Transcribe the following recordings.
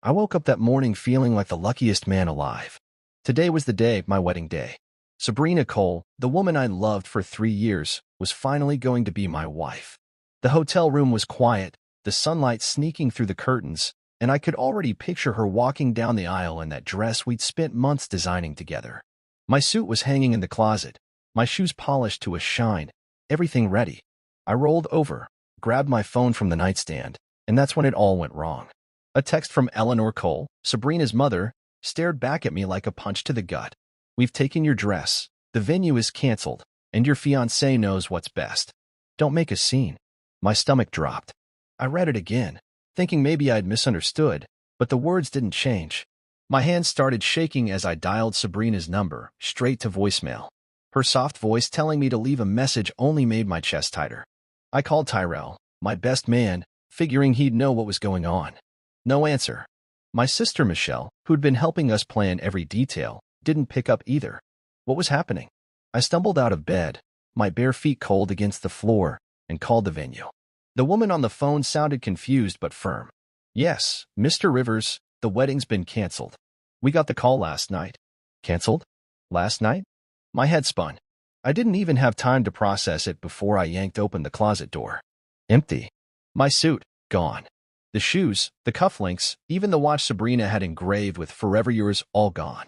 I woke up that morning feeling like the luckiest man alive. Today was the day, my wedding day. Sabrina Cole, the woman I loved for 3 years, was finally going to be my wife. The hotel room was quiet, the sunlight sneaking through the curtains, and I could already picture her walking down the aisle in that dress we'd spent months designing together. My suit was hanging in the closet, my shoes polished to a shine, everything ready. I rolled over, grabbed my phone from the nightstand, and that's when it all went wrong. A text from Eleanor Cole, Sabrina's mother, stared back at me like a punch to the gut. "We've taken your dress, the venue is canceled, and your fiancé knows what's best. Don't make a scene." My stomach dropped. I read it again, thinking maybe I'd misunderstood, but the words didn't change. My hands started shaking as I dialed Sabrina's number, straight to voicemail. Her soft voice telling me to leave a message only made my chest tighter. I called Tyrell, my best man, figuring he'd know what was going on. No answer. My sister Michelle, who'd been helping us plan every detail, didn't pick up either. What was happening? I stumbled out of bed, my bare feet cold against the floor, and called the venue. The woman on the phone sounded confused but firm. "Yes, Mr. Rivers, the wedding's been canceled. We got the call last night." "Canceled? Last night?" My head spun. I didn't even have time to process it before I yanked open the closet door. Empty. My suit, gone. The shoes, the cufflinks, even the watch Sabrina had engraved with "Forever Yours," all gone.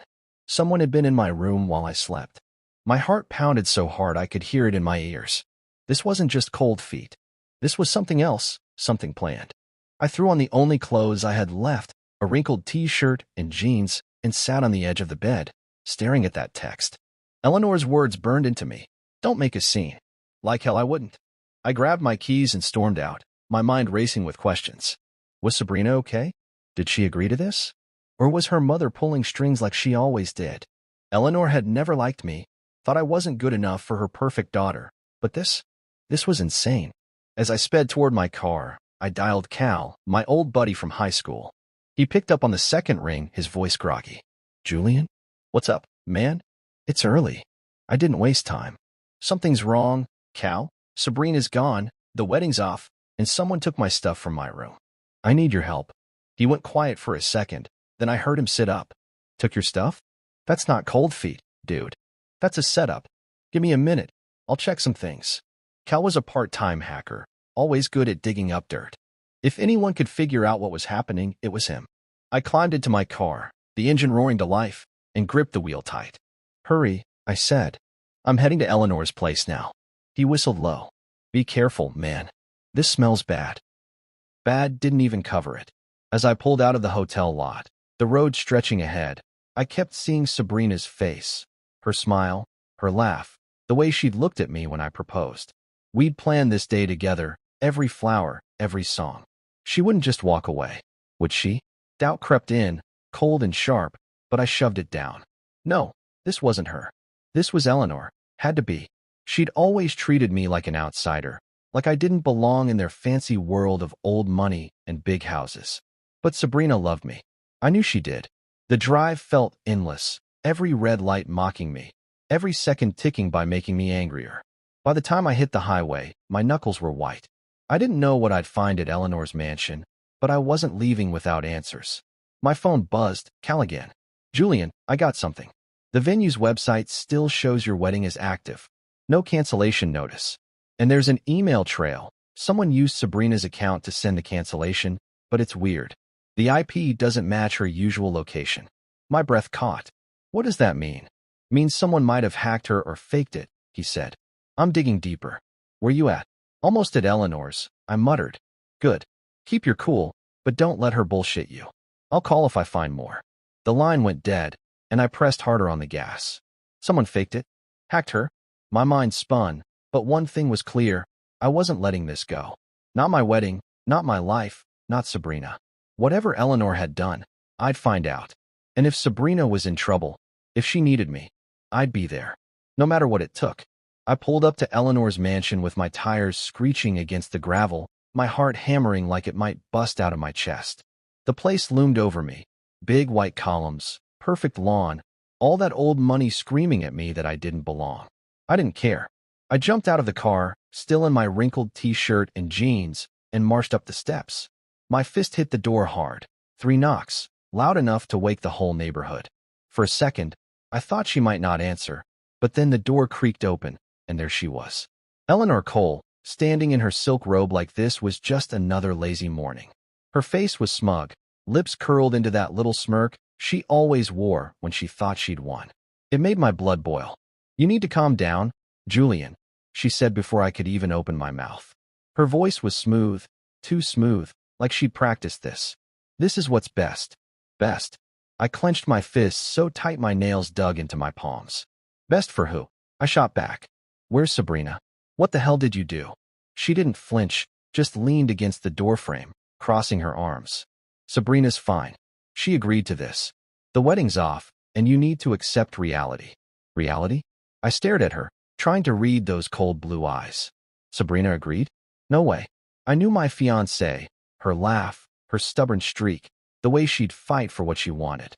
Someone had been in my room while I slept. My heart pounded so hard I could hear it in my ears. This wasn't just cold feet. This was something else, something planned. I threw on the only clothes I had left, a wrinkled t-shirt and jeans, and sat on the edge of the bed, staring at that text. Eleanor's words burned into me. "Don't make a scene." Like hell I wouldn't. I grabbed my keys and stormed out, my mind racing with questions. Was Sabrina okay? Did she agree to this? Or was her mother pulling strings like she always did? Eleanor had never liked me, thought I wasn't good enough for her perfect daughter, but this was insane. As I sped toward my car, I dialed Cal, my old buddy from high school. He picked up on the second ring, his voice groggy. "Julian? What's up, man? It's early." I didn't waste time. "Something's wrong, Cal. Sabrina's gone, the wedding's off, and someone took my stuff from my room. I need your help." He went quiet for a second, then I heard him sit up. "Took your stuff? That's not cold feet, dude. That's a setup. Give me a minute. I'll check some things." Cal was a part-time hacker, always good at digging up dirt. If anyone could figure out what was happening, it was him. I climbed into my car, the engine roaring to life, and gripped the wheel tight. "Hurry," I said. "I'm heading to Eleanor's place now." He whistled low. "Be careful, man. This smells bad." Bad didn't even cover it. As I pulled out of the hotel lot, the road stretching ahead, I kept seeing Sabrina's face, her smile, her laugh, the way she'd looked at me when I proposed. We'd planned this day together, every flower, every song. She wouldn't just walk away, would she? Doubt crept in, cold and sharp, but I shoved it down. No, this wasn't her. This was Eleanor. Had to be. She'd always treated me like an outsider, like I didn't belong in their fancy world of old money and big houses. But Sabrina loved me. I knew she did. The drive felt endless, every red light mocking me, every second ticking by making me angrier. By the time I hit the highway, my knuckles were white. I didn't know what I'd find at Eleanor's mansion, but I wasn't leaving without answers. My phone buzzed. "Cal again. Julian, I got something. The venue's website still shows your wedding is active. No cancellation notice. And there's an email trail. Someone used Sabrina's account to send the cancellation, but it's weird. The IP doesn't match her usual location." My breath caught. "What does that mean?" "Means someone might have hacked her or faked it," he said. I'm digging deeper. "Where you at?" "Almost at Eleanor's," I muttered. "Good. Keep your cool, but don't let her bullshit you. I'll call if I find more." The line went dead, and I pressed harder on the gas. Someone faked it? Hacked her? My mind spun, but one thing was clear. I wasn't letting this go. Not my wedding, not my life, not Sabrina. Whatever Eleanor had done, I'd find out. And if Sabrina was in trouble, if she needed me, I'd be there. No matter what it took. I pulled up to Eleanor's mansion with my tires screeching against the gravel, my heart hammering like it might bust out of my chest. The place loomed over me. Big white columns, perfect lawn, all that old money screaming at me that I didn't belong. I didn't care. I jumped out of the car, still in my wrinkled t-shirt and jeans, and marched up the steps. My fist hit the door hard, 3 knocks, loud enough to wake the whole neighborhood. For a second, I thought she might not answer, but then the door creaked open, and there she was. Eleanor Cole, standing in her silk robe like this was just another lazy morning. Her face was smug, lips curled into that little smirk she always wore when she thought she'd won. It made my blood boil. "You need to calm down, Julian," she said before I could even open my mouth. Her voice was smooth, too smooth, like she'd practiced this. "This is what's best. Best." I clenched my fists so tight my nails dug into my palms. "Best for who?" I shot back. "Where's Sabrina? What the hell did you do?" She didn't flinch, just leaned against the doorframe, crossing her arms. "Sabrina's fine." She agreed to this. "The wedding's off, and you need to accept reality." Reality? I stared at her, trying to read those cold blue eyes. Sabrina agreed? No way. I knew my fiancée, her laugh, her stubborn streak, the way she'd fight for what she wanted.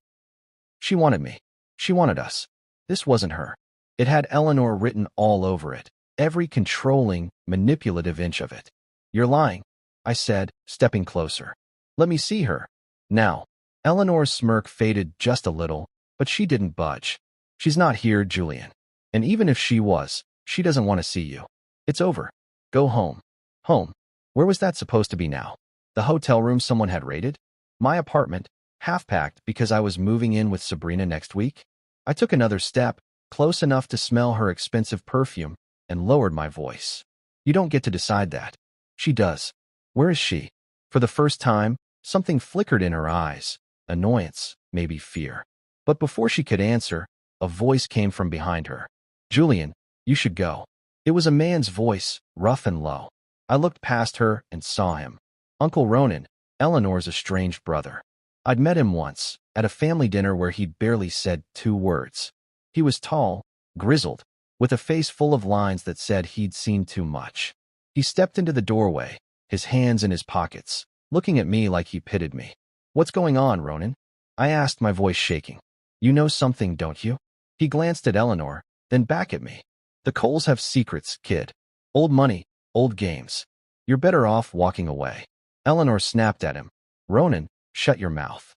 She wanted me. She wanted us. This wasn't her. It had Eleanor written all over it, every controlling, manipulative inch of it. "You're lying," I said, stepping closer. "Let me see her." Now, Eleanor's smirk faded just a little, but she didn't budge. "She's not here, Julian. And even if she was, she doesn't want to see you. It's over. Go home." Home? Where was that supposed to be now? The hotel room someone had raided? My apartment, half-packed because I was moving in with Sabrina next week? I took another step, close enough to smell her expensive perfume, and lowered my voice. "You don't get to decide that. She does. Where is she?" For the first time, something flickered in her eyes. Annoyance, maybe fear. But before she could answer, a voice came from behind her. "Julian, you should go." It was a man's voice, rough and low. I looked past her and saw him. Uncle Ronan, Eleanor's estranged brother. I'd met him once, at a family dinner where he'd barely said 2 words. He was tall, grizzled, with a face full of lines that said he'd seen too much. He stepped into the doorway, his hands in his pockets, looking at me like he pitied me. "What's going on, Ronan?" I asked, my voice shaking. "You know something, don't you?" He glanced at Eleanor, then back at me. "The Coles have secrets, kid. Old money, old games. You're better off walking away." Eleanor snapped at him. "Ronan, shut your mouth."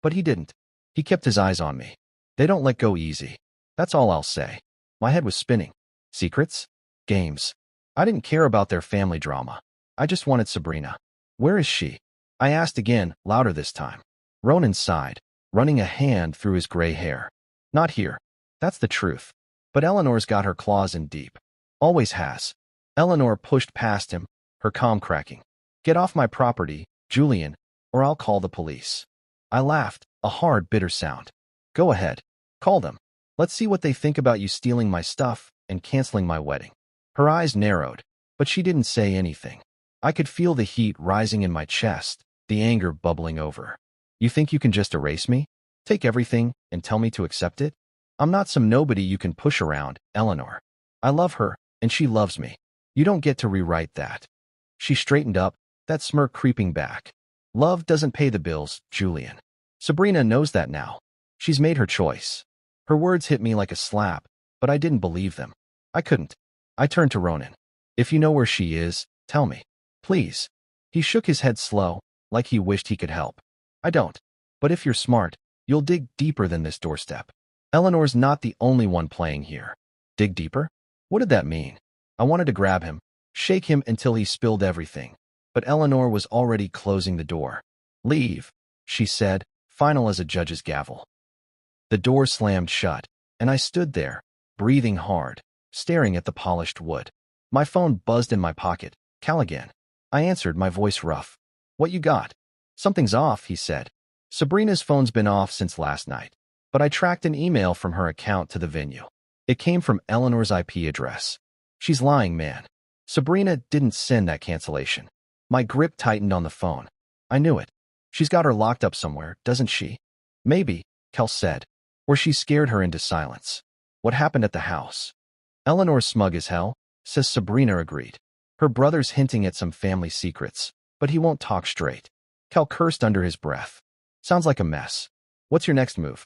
But he didn't. He kept his eyes on me. They don't let go easy. That's all I'll say. My head was spinning. Secrets? Games. I didn't care about their family drama. I just wanted Sabrina. "Where is she?" I asked again, louder this time. Ronan sighed, running a hand through his gray hair. "Not here. That's the truth. But Eleanor's got her claws in deep. Always has." Eleanor pushed past him, her calm cracking. "Get off my property, Julian, or I'll call the police." I laughed, a hard, bitter sound. "Go ahead. Call them. Let's see what they think about you stealing my stuff and canceling my wedding." Her eyes narrowed, but she didn't say anything. I could feel the heat rising in my chest, the anger bubbling over. "You think you can just erase me? Take everything and tell me to accept it? I'm not some nobody you can push around, Eleanor. I love her, and she loves me. You don't get to rewrite that." She straightened up, that smirk creeping back. "Love doesn't pay the bills, Julian. Sabrina knows that now. She's made her choice." Her words hit me like a slap, but I didn't believe them. I couldn't. I turned to Ronan. "If you know where she is, tell me. Please." He shook his head slow, like he wished he could help. "I don't. But if you're smart, you'll dig deeper than this doorstep. Eleanor's not the only one playing here." Dig deeper? What did that mean? I wanted to grab him, shake him until he spilled everything, but Eleanor was already closing the door. "Leave," she said, final as a judge's gavel. The door slammed shut, and I stood there, breathing hard, staring at the polished wood. My phone buzzed in my pocket. "Callaghan." I answered, my voice rough. "What you got?" "Something's off," he said. "Sabrina's phone's been off since last night, but I tracked an email from her account to the venue. It came from Eleanor's IP address. She's lying, man. Sabrina didn't send that cancellation." My grip tightened on the phone. I knew it. "She's got her locked up somewhere, doesn't she?" "Maybe," Kel said. "Or she scared her into silence." "What happened at the house?" "Eleanor's smug as hell," says Sabrina agreed. "Her brother's hinting at some family secrets, but he won't talk straight." Kel cursed under his breath. "Sounds like a mess. What's your next move?"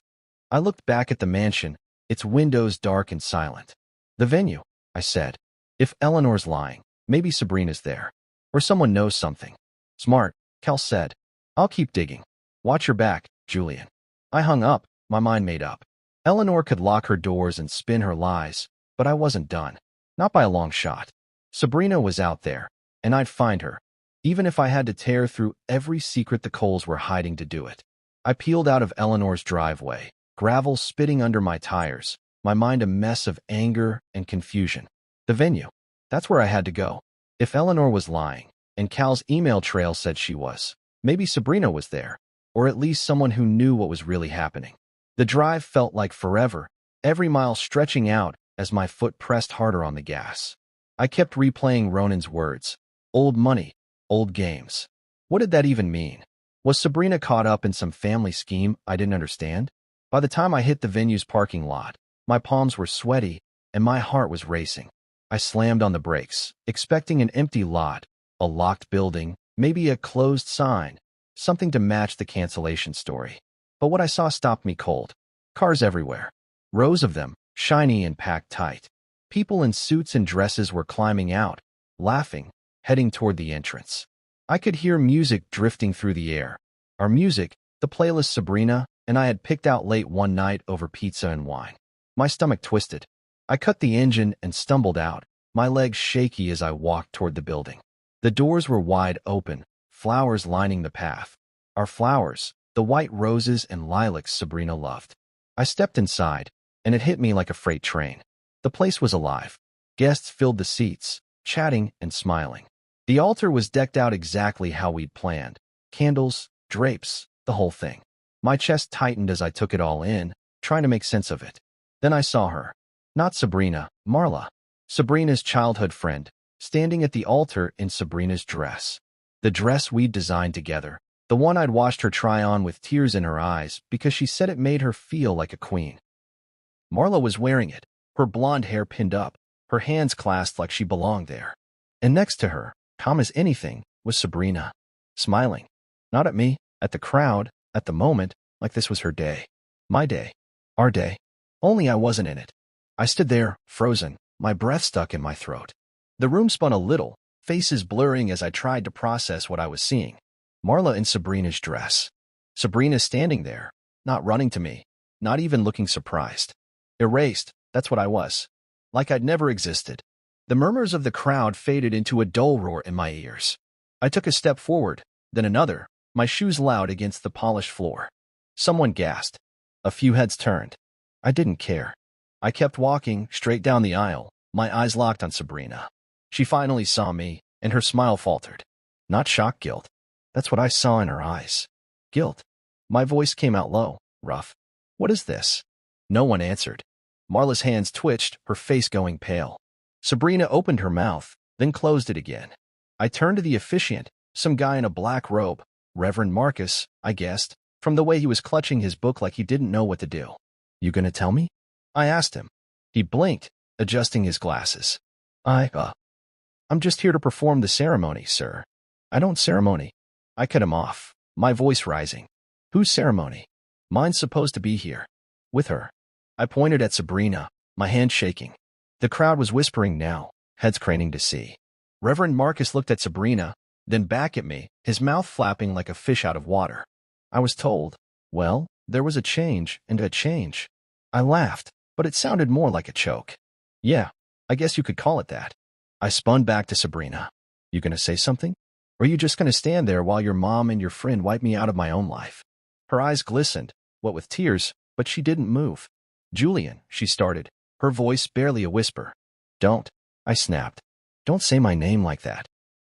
I looked back at the mansion, its windows dark and silent. "The venue," I said. "If Eleanor's lying, maybe Sabrina's there. Or someone knows something." "Smart," Kel said. "I'll keep digging." Watch your back, Julian. I hung up, my mind made up. Eleanor could lock her doors and spin her lies, but I wasn't done. Not by a long shot. Sabrina was out there, and I'd find her, even if I had to tear through every secret the Coles were hiding to do it. I peeled out of Eleanor's driveway, gravel spitting under my tires, my mind a mess of anger and confusion. The venue. That's where I had to go. If Eleanor was lying, and Cal's email trail said she was, maybe Sabrina was there, or at least someone who knew what was really happening. The drive felt like forever, every mile stretching out as my foot pressed harder on the gas. I kept replaying Ronan's words. Old money, old games. What did that even mean? Was Sabrina caught up in some family scheme I didn't understand? By the time I hit the venue's parking lot, my palms were sweaty and my heart was racing. I slammed on the brakes, expecting an empty lot, a locked building, maybe a closed sign, something to match the cancellation story. But what I saw stopped me cold. Cars everywhere. Rows of them, shiny and packed tight. People in suits and dresses were climbing out, laughing, heading toward the entrance. I could hear music drifting through the air. Our music, the playlist Sabrina and I had picked out late one night over pizza and wine. My stomach twisted. I cut the engine and stumbled out, my legs shaky as I walked toward the building. The doors were wide open, flowers lining the path. Our flowers, the white roses and lilacs Sabrina loved. I stepped inside, and it hit me like a freight train. The place was alive. Guests filled the seats, chatting and smiling. The altar was decked out exactly how we'd planned. Candles, drapes, the whole thing. My chest tightened as I took it all in, trying to make sense of it. Then I saw her. Not Sabrina, Marla. Sabrina's childhood friend, standing at the altar in Sabrina's dress. The dress we'd designed together. The one I'd watched her try on with tears in her eyes because she said it made her feel like a queen. Marla was wearing it, her blonde hair pinned up, her hands clasped like she belonged there. And next to her, calm as anything, was Sabrina, smiling. Not at me, at the crowd, at the moment, like this was her day. My day. Our day. Only I wasn't in it. I stood there, frozen, my breath stuck in my throat. The room spun a little, faces blurring as I tried to process what I was seeing. Marla in Sabrina's dress. Sabrina standing there, not running to me, not even looking surprised. Erased, that's what I was. Like I'd never existed. The murmurs of the crowd faded into a dull roar in my ears. I took a step forward, then another, my shoes loud against the polished floor. Someone gasped. A few heads turned. I didn't care. I kept walking straight down the aisle, my eyes locked on Sabrina. She finally saw me, and her smile faltered. Not shock, guilt. That's what I saw in her eyes. Guilt. My voice came out low, rough. What is this? No one answered. Marla's hands twitched, her face going pale. Sabrina opened her mouth, then closed it again. I turned to the officiant, some guy in a black robe, Reverend Marcus, I guessed, from the way he was clutching his book like he didn't know what to do. You gonna tell me? I asked him. He blinked, adjusting his glasses. I'm just here to perform the ceremony, sir. I don't ceremony. I cut him off, my voice rising. Whose ceremony? Mine's supposed to be here. With her. I pointed at Sabrina, my hand shaking. The crowd was whispering now, heads craning to see. Reverend Marcus looked at Sabrina, then back at me, his mouth flapping like a fish out of water. I was told, well, there was a change and a change. I laughed, but it sounded more like a choke. Yeah, I guess you could call it that. I spun back to Sabrina. You gonna say something? Or are you just gonna stand there while your mom and your friend wipe me out of my own life? Her eyes glistened, what with tears, but she didn't move. Julian, she started, her voice barely a whisper. Don't, I snapped. Don't say my name like that.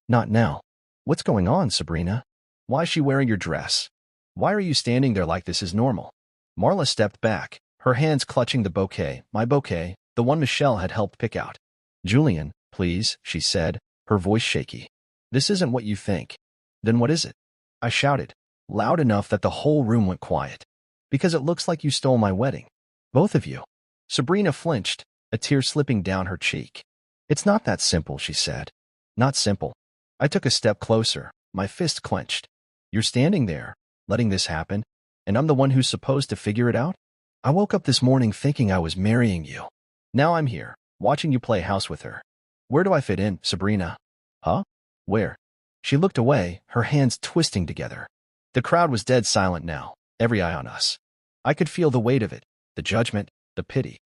Not now. What's going on, Sabrina? Why is she wearing your dress? Why are you standing there like this is normal? Marla stepped back, her hands clutching the bouquet, my bouquet, the one Michelle had helped pick out. Julian, please, she said, her voice shaky. This isn't what you think. Then what is it? I shouted, loud enough that the whole room went quiet. Because it looks like you stole my wedding. Both of you. Sabrina flinched, a tear slipping down her cheek. It's not that simple, she said. Not simple. I took a step closer, my fist clenched. You're standing there, letting this happen, and I'm the one who's supposed to figure it out? I woke up this morning thinking I was marrying you. Now I'm here, watching you play house with her. Where do I fit in, Sabrina? Huh? Where? She looked away, her hands twisting together. The crowd was dead silent now, every eye on us. I could feel the weight of it, the judgment, the pity.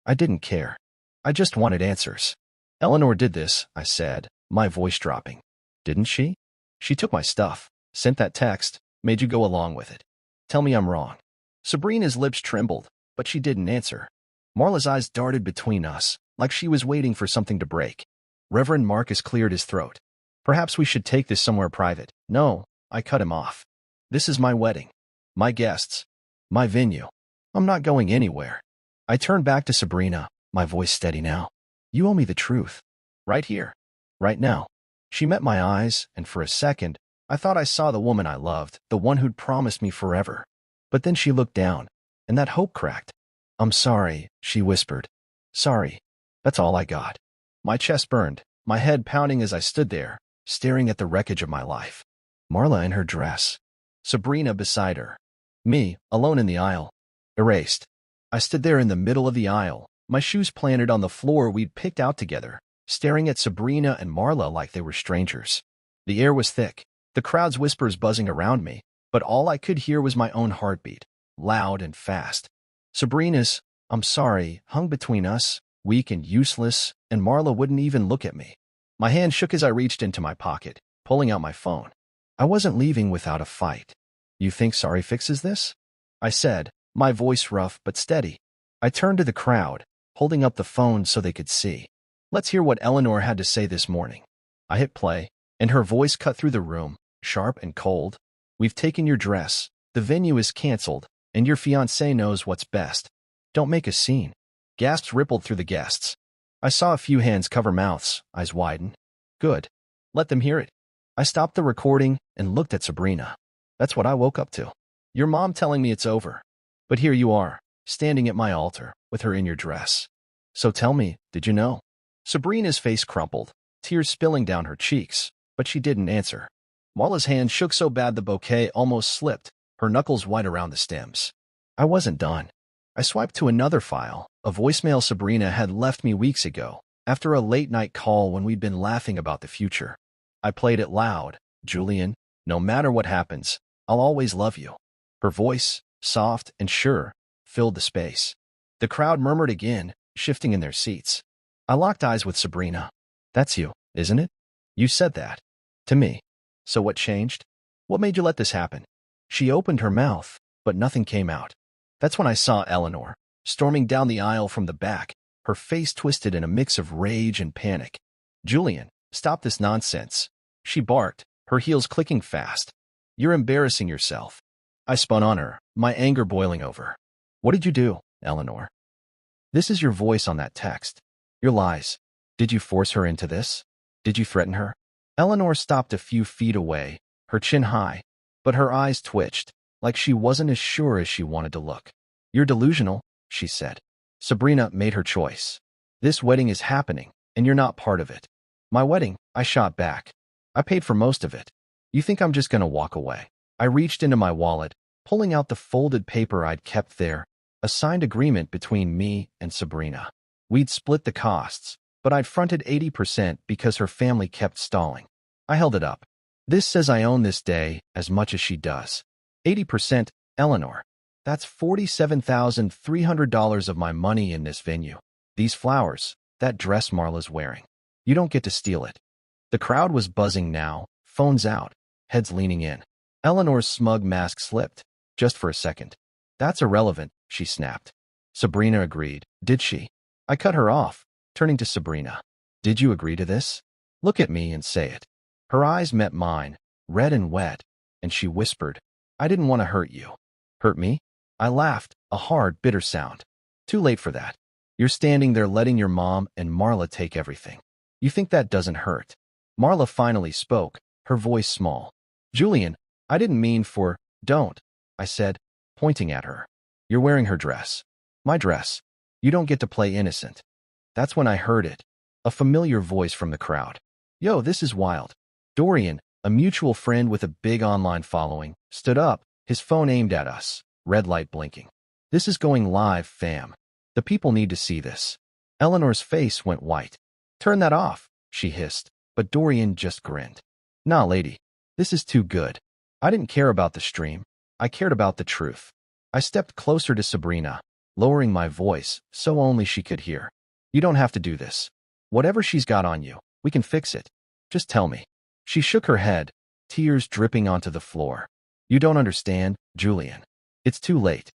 I didn't care. I just wanted answers. Eleanor did this, I said, my voice dropping. Didn't she? She took my stuff, sent that text, made you go along with it. Tell me I'm wrong. Sabrina's lips trembled, but she didn't answer. Marla's eyes darted between us, like she was waiting for something to break. Reverend Marcus cleared his throat. Perhaps we should take this somewhere private. No, I cut him off. This is my wedding. My guests. My venue. I'm not going anywhere. I turned back to Sabrina, my voice steady now. You owe me the truth. Right here. Right now. She met my eyes, and for a second, I thought I saw the woman I loved, the one who'd promised me forever. But then she looked down, and that hope cracked. I'm sorry, she whispered. Sorry. That's all I got. My chest burned, my head pounding as I stood there, staring at the wreckage of my life. Marla in her dress. Sabrina beside her. Me, alone in the aisle. Erased. I stood there in the middle of the aisle, my shoes planted on the floor we'd picked out together, staring at Sabrina and Marla like they were strangers. The air was thick, the crowd's whispers buzzing around me, but all I could hear was my own heartbeat, loud and fast. Sabrina's, I'm sorry, hung between us, weak and useless, and Marla wouldn't even look at me. My hand shook as I reached into my pocket, pulling out my phone. I wasn't leaving without a fight. You think sorry fixes this? I said, my voice rough but steady. I turned to the crowd, holding up the phone so they could see. Let's hear what Eleanor had to say this morning. I hit play, and her voice cut through the room, sharp and cold. We've taken your dress, the venue is canceled, and your fiancé knows what's best. Don't make a scene. Gasps rippled through the guests. I saw a few hands cover mouths, eyes widen. Good. Let them hear it. I stopped the recording and looked at Sabrina. That's what I woke up to. Your mom telling me it's over. But here you are, standing at my altar, with her in your dress. So tell me, did you know? Sabrina's face crumpled, tears spilling down her cheeks, but she didn't answer. Marla's hand shook so bad the bouquet almost slipped, her knuckles white around the stems. I wasn't done. I swiped to another file, a voicemail Sabrina had left me weeks ago, after a late-night call when we'd been laughing about the future. I played it loud. Julian, no matter what happens, I'll always love you. Her voice, soft and sure, filled the space. The crowd murmured again, shifting in their seats. I locked eyes with Sabrina. That's you, isn't it? You said that. To me. So what changed? What made you let this happen? She opened her mouth, but nothing came out. That's when I saw Eleanor, storming down the aisle from the back, her face twisted in a mix of rage and panic. Julian, stop this nonsense. She barked, her heels clicking fast. You're embarrassing yourself. I spun on her, my anger boiling over. What did you do, Eleanor? This is your voice on that text. Your lies. Did you force her into this? Did you threaten her? Eleanor stopped a few feet away, her chin high, but her eyes twitched, like she wasn't as sure as she wanted to look. You're delusional, she said. Sabrina made her choice. This wedding is happening, and you're not part of it. My wedding, I shot back. I paid for most of it. You think I'm just going to walk away? I reached into my wallet, pulling out the folded paper I'd kept there, a signed agreement between me and Sabrina. We'd split the costs, but I'd fronted 80% because her family kept stalling. I held it up. This says I own this day as much as she does. 80%, Eleanor. That's $47,300 of my money in this venue. These flowers, that dress Marla's wearing. You don't get to steal it. The crowd was buzzing now, phones out, heads leaning in. Eleanor's smug mask slipped, just for a second. That's irrelevant, she snapped. Sabrina agreed. Did she? I cut her off, turning to Sabrina. Did you agree to this? Look at me and say it. Her eyes met mine, red and wet, and she whispered, I didn't want to hurt you. Hurt me? I laughed, a hard, bitter sound. Too late for that. You're standing there letting your mom and Marla take everything. You think that doesn't hurt? Marla finally spoke, her voice small. Julian, I didn't mean for, don't, I said, pointing at her. You're wearing her dress. My dress. You don't get to play innocent. That's when I heard it. A familiar voice from the crowd. Yo, this is wild. Dorian, a mutual friend with a big online following, stood up, his phone aimed at us, red light blinking. This is going live, fam. The people need to see this. Eleanor's face went white. Turn that off, she hissed, but Dorian just grinned. Nah, lady. This is too good. I didn't care about the stream. I cared about the truth. I stepped closer to Sabrina, lowering my voice so only she could hear. You don't have to do this. Whatever she's got on you, we can fix it. Just tell me. She shook her head, tears dripping onto the floor. You don't understand, Julian. It's too late.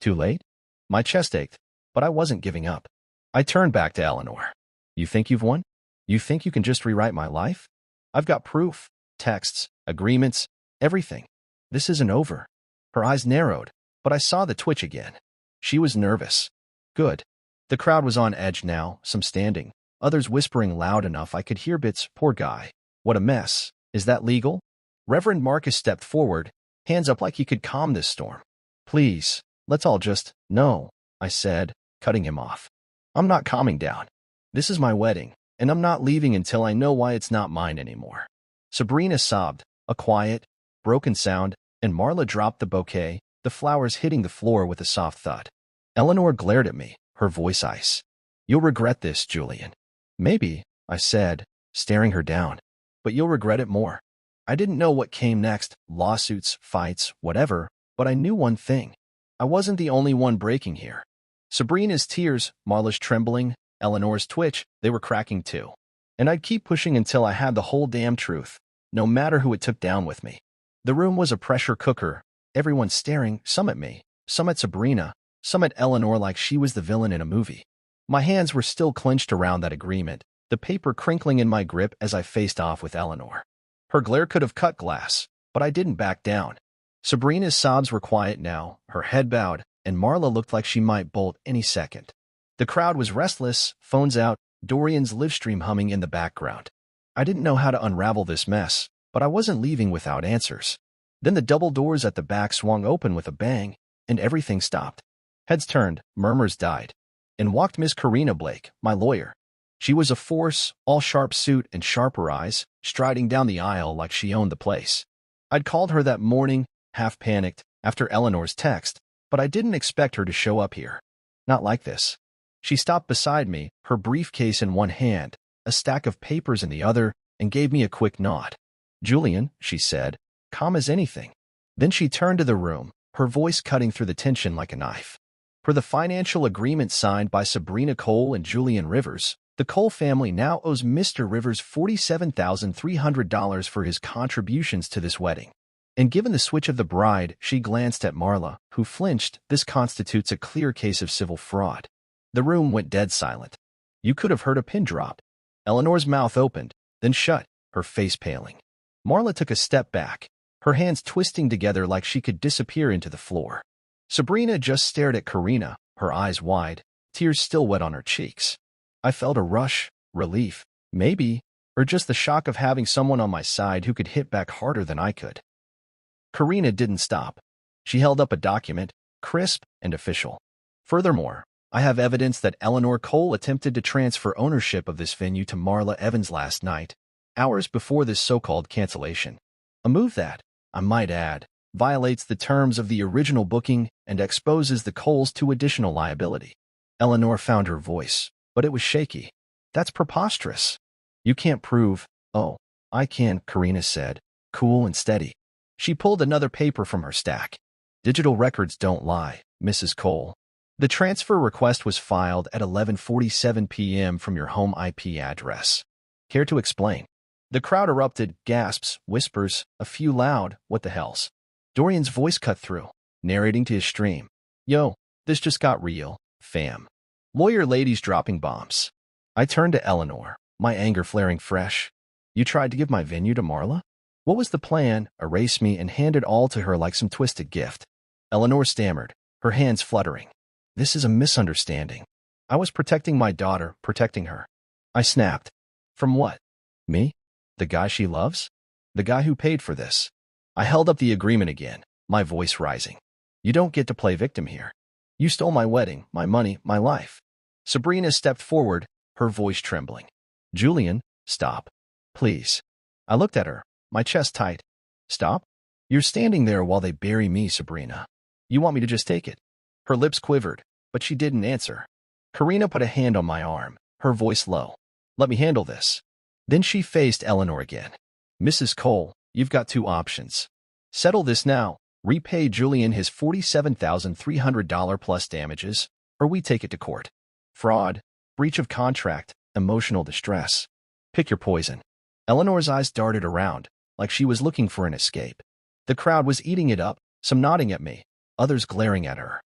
Too late? My chest ached, but I wasn't giving up. I turned back to Eleanor. You think you've won? You think you can just rewrite my life? I've got proof, texts, agreements, everything. This isn't over. Her eyes narrowed, but I saw the twitch again. She was nervous. Good. The crowd was on edge now, some standing, others whispering loud enough I could hear bits. Poor guy. What a mess. Is that legal? Reverend Marcus stepped forward, hands up like he could calm this storm. Please, let's all just— No, I said, cutting him off. I'm not calming down. This is my wedding, and I'm not leaving until I know why it's not mine anymore. Sabrina sobbed, a quiet, broken sound, and Marla dropped the bouquet, the flowers hitting the floor with a soft thud. Eleanor glared at me, her voice ice. You'll regret this, Julian. Maybe, I said, staring her down. But you'll regret it more. I didn't know what came next, lawsuits, fights, whatever, but I knew one thing. I wasn't the only one breaking here. Sabrina's tears, Marla's trembling, Eleanor's twitch, they were cracking too. And I'd keep pushing until I had the whole damn truth, no matter who it took down with me. The room was a pressure cooker, everyone staring, some at me, some at Sabrina, some at Eleanor like she was the villain in a movie. My hands were still clenched around that agreement, the paper crinkling in my grip as I faced off with Eleanor. Her glare could have cut glass, but I didn't back down. Sabrina's sobs were quiet now, her head bowed, and Marla looked like she might bolt any second. The crowd was restless, phones out, Dorian's livestream humming in the background. I didn't know how to unravel this mess, but I wasn't leaving without answers. Then the double doors at the back swung open with a bang, and everything stopped. Heads turned, murmurs died. And walked Miss Karina Blake, my lawyer. She was a force, all sharp suit and sharper eyes, striding down the aisle like she owned the place. I'd called her that morning, half panicked, after Eleanor's text, but I didn't expect her to show up here. Not like this. She stopped beside me, her briefcase in one hand, a stack of papers in the other, and gave me a quick nod. Julian, she said, calm as anything. Then she turned to the room, her voice cutting through the tension like a knife. For the financial agreement signed by Sabrina Cole and Julian Rivers, the Cole family now owes Mr. Rivers $47,300 for his contributions to this wedding. And given the switch of the bride, she glanced at Marla, who flinched. This constitutes a clear case of civil fraud. The room went dead silent. You could have heard a pin drop. Eleanor's mouth opened, then shut, her face paling. Marla took a step back, her hands twisting together like she could disappear into the floor. Sabrina just stared at Karina, her eyes wide, tears still wet on her cheeks. I felt a rush, relief, maybe, or just the shock of having someone on my side who could hit back harder than I could. Karina didn't stop. She held up a document, crisp and official. Furthermore, I have evidence that Eleanor Cole attempted to transfer ownership of this venue to Marla Evans last night, hours before this so-called cancellation. A move that, I might add, violates the terms of the original booking and exposes the Coles to additional liability. Eleanor found her voice, but it was shaky. That's preposterous. You can't prove— Oh, I can, Karina said, cool and steady. She pulled another paper from her stack. Digital records don't lie, Mrs. Cole. The transfer request was filed at 11:47 p.m. from your home IP address. Care to explain? The crowd erupted, gasps, whispers, a few loud, what the hells. Dorian's voice cut through, narrating to his stream. Yo, this just got real, fam. Lawyer ladies dropping bombs. I turned to Eleanor, my anger flaring fresh. You tried to give my venue to Marla? What was the plan? Erase me and hand it all to her like some twisted gift. Eleanor stammered, her hands fluttering. This is a misunderstanding. I was protecting my daughter, protecting her. I snapped. From what? Me? The guy she loves? The guy who paid for this? I held up the agreement again, my voice rising. You don't get to play victim here. You stole my wedding, my money, my life. Sabrina stepped forward, her voice trembling. Julian, stop. Please. I looked at her, my chest tight. Stop? You're standing there while they bury me, Sabrina. You want me to just take it? Her lips quivered, but she didn't answer. Karina put a hand on my arm, her voice low. Let me handle this. Then she faced Eleanor again. Mrs. Cole, you've got two options. Settle this now. Repay Julian his $47,300 plus damages, or we take it to court. Fraud, breach of contract, emotional distress. Pick your poison. Eleanor's eyes darted around, like she was looking for an escape. The crowd was eating it up, some nodding at me, others glaring at her.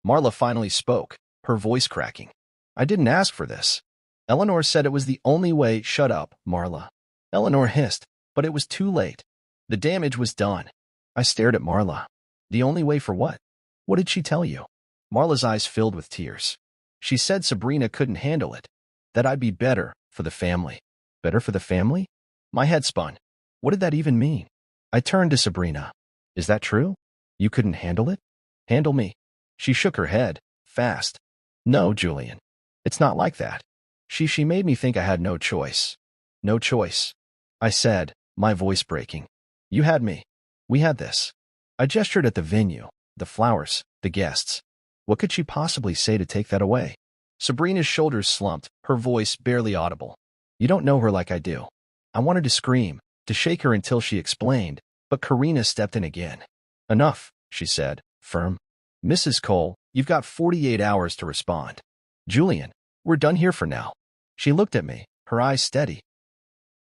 Marla finally spoke, her voice cracking. I didn't ask for this. Eleanor said it was the only way. Shut up, Marla. Eleanor hissed, but it was too late. The damage was done. I stared at Marla. The only way for what? What did she tell you? Marla's eyes filled with tears. She said Sabrina couldn't handle it, that I'd be better for the family. Better for the family? My head spun. What did that even mean? I turned to Sabrina. Is that true? You couldn't handle it? Handle me? She shook her head, fast. No, Julian. It's not like that. She made me think I had no choice. No choice. I said, my voice breaking. You had me. We had this. I gestured at the venue, the flowers, the guests. What could she possibly say to take that away? Sabrina's shoulders slumped, her voice barely audible. You don't know her like I do. I wanted to scream, to shake her until she explained, but Karina stepped in again. Enough, she said, firm. Mrs. Cole, you've got 48 hours to respond. Julian, we're done here for now. She looked at me, her eyes steady.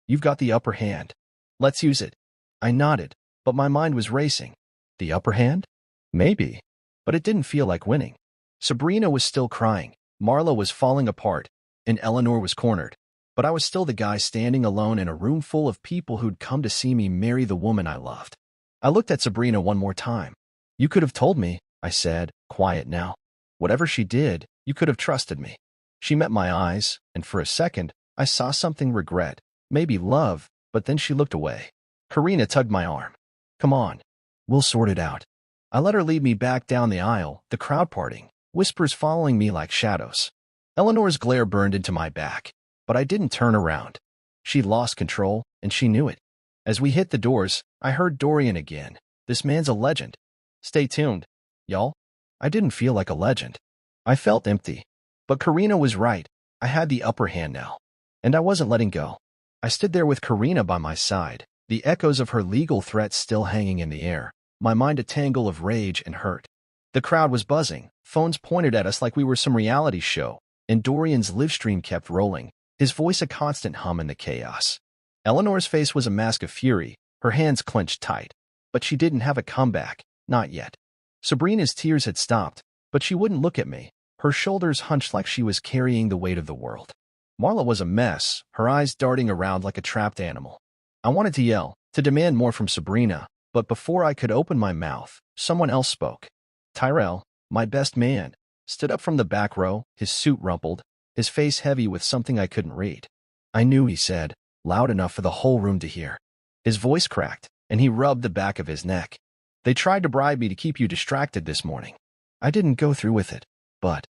You've got the upper hand. Let's use it. I nodded, but my mind was racing. The upper hand? Maybe. But it didn't feel like winning. Sabrina was still crying, Marla was falling apart, and Eleanor was cornered. But I was still the guy standing alone in a room full of people who'd come to see me marry the woman I loved. I looked at Sabrina one more time. You could have told me, I said, quiet now. Whatever she did, you could have trusted me. She met my eyes, and for a second, I saw something regret, maybe love, but then she looked away. Karina tugged my arm. Come on. We'll sort it out. I let her lead me back down the aisle, the crowd parting, whispers following me like shadows. Eleanor's glare burned into my back, but I didn't turn around. She'd lost control, and she knew it. As we hit the doors, I heard Dorian again. This man's a legend. Stay tuned, y'all. I didn't feel like a legend. I felt empty. But Karina was right. I had the upper hand now. And I wasn't letting go. I stood there with Karina by my side, the echoes of her legal threats still hanging in the air, my mind a tangle of rage and hurt. The crowd was buzzing, phones pointed at us like we were some reality show, and Dorian's live stream kept rolling, his voice a constant hum in the chaos. Eleanor's face was a mask of fury, her hands clenched tight. But she didn't have a comeback, not yet. Sabrina's tears had stopped, but she wouldn't look at me, her shoulders hunched like she was carrying the weight of the world. Marla was a mess, her eyes darting around like a trapped animal. I wanted to yell, to demand more from Sabrina, but before I could open my mouth, someone else spoke. Tyrell, my best man, stood up from the back row, his suit rumpled, his face heavy with something I couldn't read. I knew, he said, loud enough for the whole room to hear. His voice cracked, and he rubbed the back of his neck. They tried to bribe me to keep you distracted this morning. I didn't go through with it, but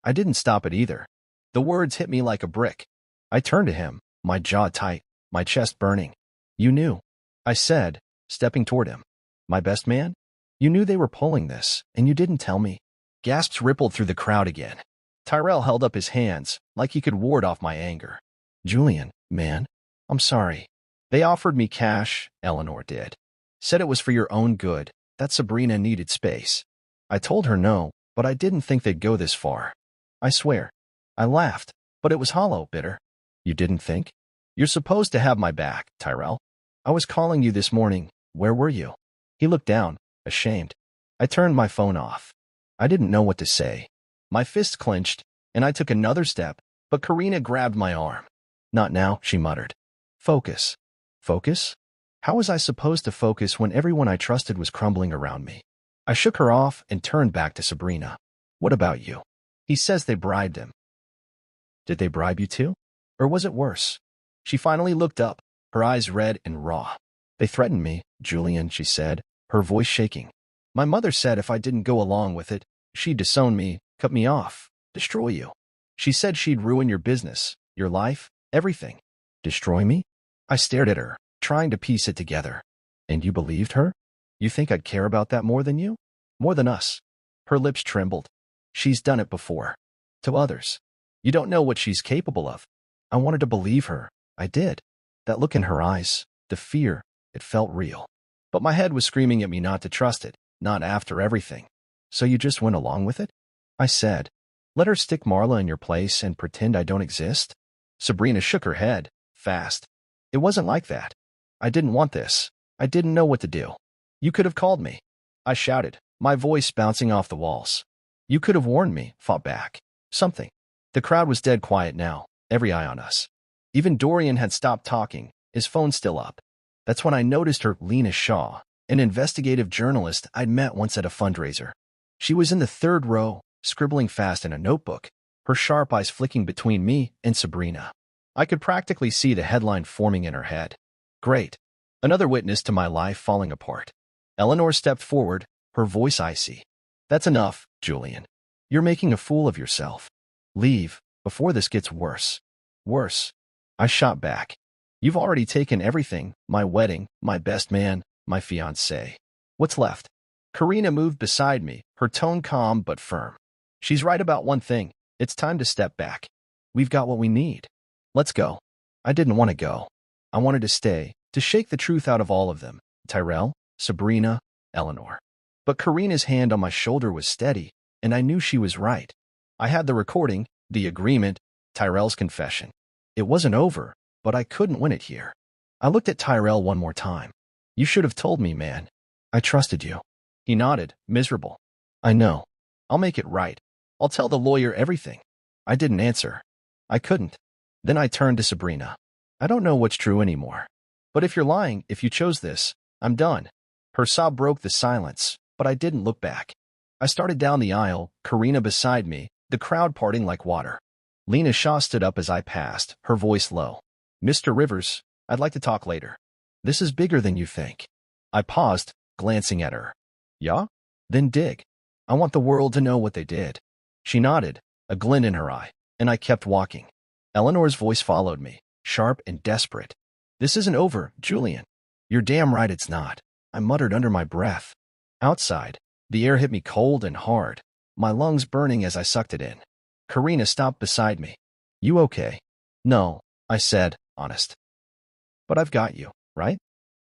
I didn't stop it either. The words hit me like a brick. I turned to him, my jaw tight, my chest burning. You knew, I said, stepping toward him. My best man? You knew they were pulling this, and you didn't tell me. Gasps rippled through the crowd again. Tyrell held up his hands, like he could ward off my anger. Julian, man, I'm sorry. They offered me cash, Eleanor did. Said it was for your own good, that Sabrina needed space. I told her no, but I didn't think they'd go this far. I swear. I laughed, but it was hollow, bitter. You didn't think? You're supposed to have my back, Tyrell. I was calling you this morning. Where were you? He looked down, ashamed. I turned my phone off. I didn't know what to say. My fists clenched, and I took another step, but Karina grabbed my arm. Not now, she muttered. Focus. Focus? How was I supposed to focus when everyone I trusted was crumbling around me? I shook her off and turned back to Sabrina. What about you? He says they bribed him. Did they bribe you too? Or was it worse? She finally looked up, her eyes red and raw. They threatened me, Julian, she said, her voice shaking. My mother said if I didn't go along with it, she'd disown me, cut me off, destroy you. She said she'd ruin your business, your life, everything. Destroy me? I stared at her, trying to piece it together. And you believed her? You think I'd care about that more than you? More than us? Her lips trembled. She's done it before. To others. You don't know what she's capable of. I wanted to believe her. I did. That look in her eyes, the fear, it felt real. But my head was screaming at me not to trust it, not after everything. So you just went along with it? I said. Let her stick Marla in your place and pretend I don't exist? Sabrina shook her head, fast. It wasn't like that. I didn't want this. I didn't know what to do. You could have called me. I shouted, my voice bouncing off the walls. You could have warned me, fought back. Something. The crowd was dead quiet now, every eye on us. Even Dorian had stopped talking, his phone still up. That's when I noticed her, Lena Shaw, an investigative journalist I'd met once at a fundraiser. She was in the third row, scribbling fast in a notebook, her sharp eyes flicking between me and Sabrina. I could practically see the headline forming in her head. Great. Another witness to my life falling apart. Eleanor stepped forward, her voice icy. That's enough, Julian. You're making a fool of yourself. Leave, before this gets worse. Worse. I shot back. You've already taken everything, my wedding, my best man, my fiancé. What's left? Karina moved beside me, her tone calm but firm. She's right about one thing. It's time to step back. We've got what we need. Let's go. I didn't want to go. I wanted to stay, to shake the truth out of all of them. Tyrell, Sabrina, Eleanor. But Karina's hand on my shoulder was steady, and I knew she was right. I had the recording, the agreement, Tyrell's confession. It wasn't over, but I couldn't win it here. I looked at Tyrell one more time. You should have told me, man. I trusted you. He nodded, miserable. I know. I'll make it right. I'll tell the lawyer everything. I didn't answer. I couldn't. Then I turned to Sabrina. I don't know what's true anymore. But if you're lying, if you chose this, I'm done. Her sob broke the silence, but I didn't look back. I started down the aisle, Karina beside me, the crowd parting like water. Lena Shaw stood up as I passed, her voice low. Mr. Rivers, I'd like to talk later. This is bigger than you think. I paused, glancing at her. Yeah? Then dig. I want the world to know what they did. She nodded, a glint in her eye, and I kept walking. Eleanor's voice followed me, sharp and desperate. This isn't over, Julian. You're damn right it's not. I muttered under my breath. Outside, the air hit me cold and hard, my lungs burning as I sucked it in. Karina stopped beside me. You okay? No, I said, honest. But I've got you, right?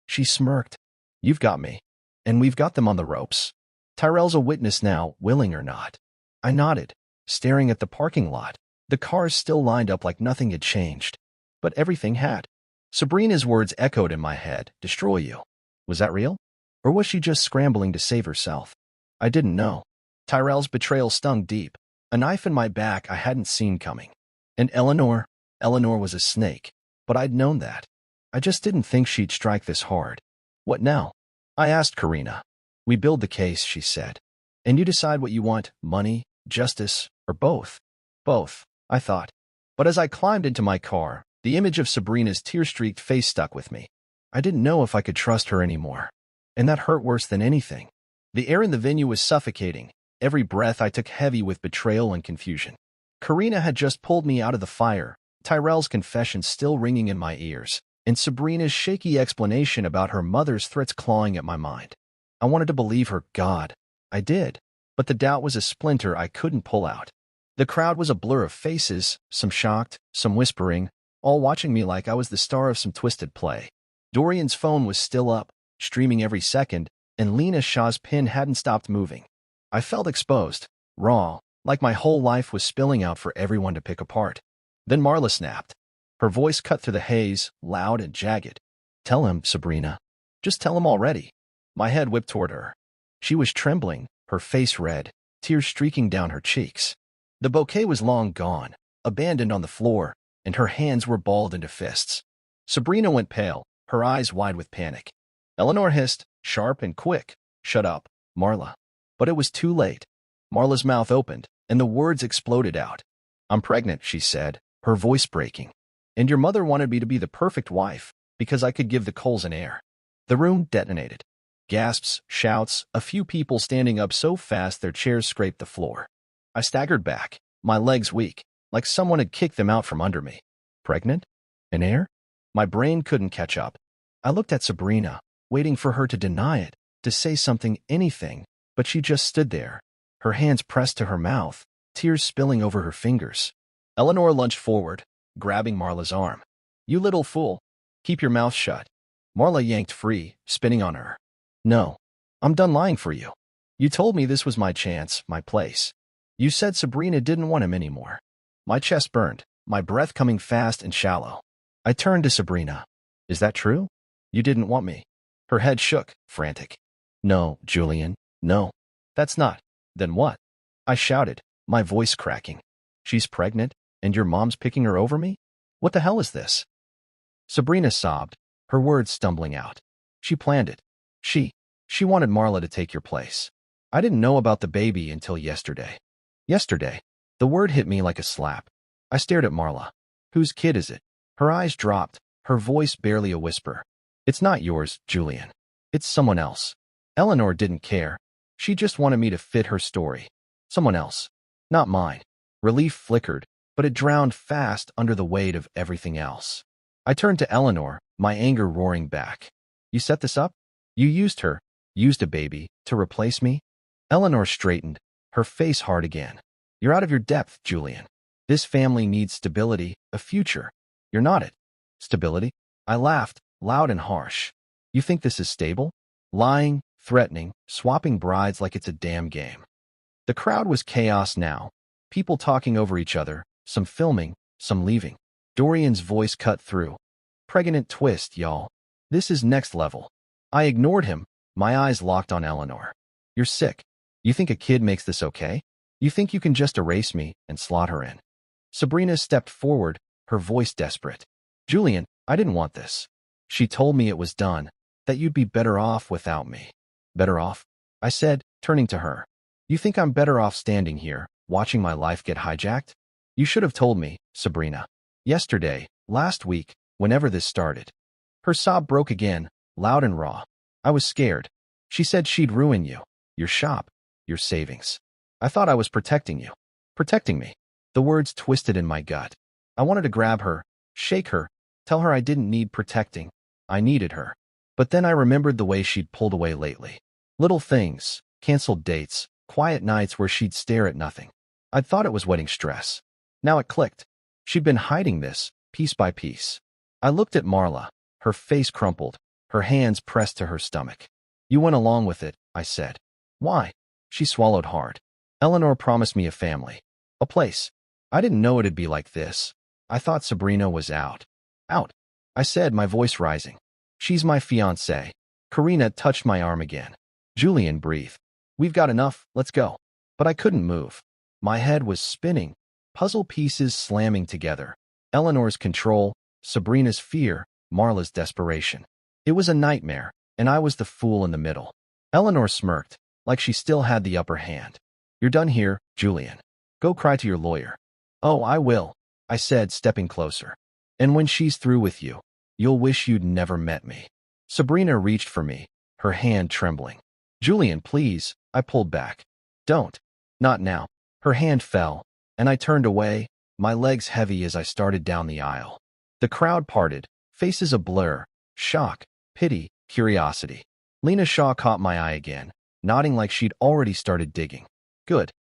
She smirked. You've got me. And we've got them on the ropes. Tyrell's a witness now, willing or not. I nodded, staring at the parking lot. The cars still lined up like nothing had changed. But everything had. Sabrina's words echoed in my head, destroy you. Was that real? Or was she just scrambling to save herself? I didn't know. Tyrell's betrayal stung deep, a knife in my back I hadn't seen coming. And Eleanor was a snake, but I'd known that. I just didn't think she'd strike this hard. What now? I asked Karina. We build the case, she said. And you decide what you want, money, justice, or both. Both, I thought. But as I climbed into my car, the image of Sabrina's tear-streaked face stuck with me. I didn't know if I could trust her anymore. And that hurt worse than anything. The air in the venue was suffocating, every breath I took heavy with betrayal and confusion. Karina had just pulled me out of the fire, Tyrell's confession still ringing in my ears, and Sabrina's shaky explanation about her mother's threats clawing at my mind. I wanted to believe her, God. I did. But the doubt was a splinter I couldn't pull out. The crowd was a blur of faces, some shocked, some whispering, all watching me like I was the star of some twisted play. Dorian's phone was still up, streaming every second, and Lena Shaw's pin hadn't stopped moving. I felt exposed, raw, like my whole life was spilling out for everyone to pick apart. Then Marla snapped. Her voice cut through the haze, loud and jagged. Tell him, Sabrina. Just tell him already. My head whipped toward her. She was trembling, her face red, tears streaking down her cheeks. The bouquet was long gone, abandoned on the floor, and her hands were balled into fists. Sabrina went pale, her eyes wide with panic. Eleanor hissed, sharp and quick, Shut up, Marla. But it was too late. Marla's mouth opened, and the words exploded out. I'm pregnant, she said, her voice breaking. And your mother wanted me to be the perfect wife, because I could give the Coles an heir. The room detonated. Gasps, shouts, a few people standing up so fast their chairs scraped the floor. I staggered back, my legs weak, like someone had kicked them out from under me. Pregnant? An heir? My brain couldn't catch up. I looked at Sabrina, waiting for her to deny it, to say something, anything, but she just stood there, her hands pressed to her mouth, tears spilling over her fingers. Eleanor lunged forward, grabbing Marla's arm. You little fool. Keep your mouth shut. Marla yanked free, spinning on her. No. I'm done lying for you. You told me this was my chance, my place. You said Sabrina didn't want him anymore. My chest burned, my breath coming fast and shallow. I turned to Sabrina. Is that true? You didn't want me. Her head shook, frantic. No, Julian, no. That's not. Then what? I shouted, my voice cracking. She's pregnant, and your mom's picking her over me? What the hell is this? Sabrina sobbed, her words stumbling out. She planned it. She wanted Marla to take your place. I didn't know about the baby until yesterday. Yesterday. The word hit me like a slap. I stared at Marla. Whose kid is it? Her eyes dropped, her voice barely a whisper. It's not yours, Julian. It's someone else. Eleanor didn't care. She just wanted me to fit her story. Someone else. Not mine. Relief flickered, but it drowned fast under the weight of everything else. I turned to Eleanor, my anger roaring back. You set this up? You used her, used a baby, to replace me? Eleanor straightened, her face hard again. You're out of your depth, Julian. This family needs stability, a future. You're not it. Stability? I laughed, loud and harsh. You think this is stable? Lying, threatening, swapping brides like it's a damn game. The crowd was chaos now. People talking over each other, some filming, some leaving. Dorian's voice cut through. Pregnant twist, y'all. This is next level. I ignored him, my eyes locked on Eleanor. You're sick. You think a kid makes this okay? You think you can just erase me and slot her in? Sabrina stepped forward, her voice desperate. Julian, I didn't want this. She told me it was done, that you'd be better off without me. Better off? I said, turning to her. You think I'm better off standing here, watching my life get hijacked? You should have told me, Sabrina. Yesterday, last week, whenever this started. Her sob broke again, loud and raw. I was scared. She said she'd ruin you, your shop, your savings. I thought I was protecting you. Protecting me. The words twisted in my gut. I wanted to grab her, shake her, tell her I didn't need protecting. I needed her. But then I remembered the way she'd pulled away lately. Little things, canceled dates, quiet nights where she'd stare at nothing. I'd thought it was wedding stress. Now it clicked. She'd been hiding this, piece by piece. I looked at Marla, her face crumpled, her hands pressed to her stomach. You went along with it, I said. Why? She swallowed hard. Eleanor promised me a family. A place. I didn't know it'd be like this. I thought Sabrina was out. Out. I said, my voice rising. She's my fiancée. Karina touched my arm again. Julian breathed. We've got enough, let's go. But I couldn't move. My head was spinning, puzzle pieces slamming together. Eleanor's control, Sabrina's fear, Marla's desperation. It was a nightmare, and I was the fool in the middle. Eleanor smirked, like she still had the upper hand. You're done here, Julian. Go cry to your lawyer. Oh, I will, I said, stepping closer. And when she's through with you, you'll wish you'd never met me. Sabrina reached for me, her hand trembling. Julian, please, I pulled back. Don't. Not now. Her hand fell, and I turned away, my legs heavy as I started down the aisle. The crowd parted, faces a blur, shock, pity, curiosity. Lena Shaw caught my eye again, nodding like she'd already started digging. Good.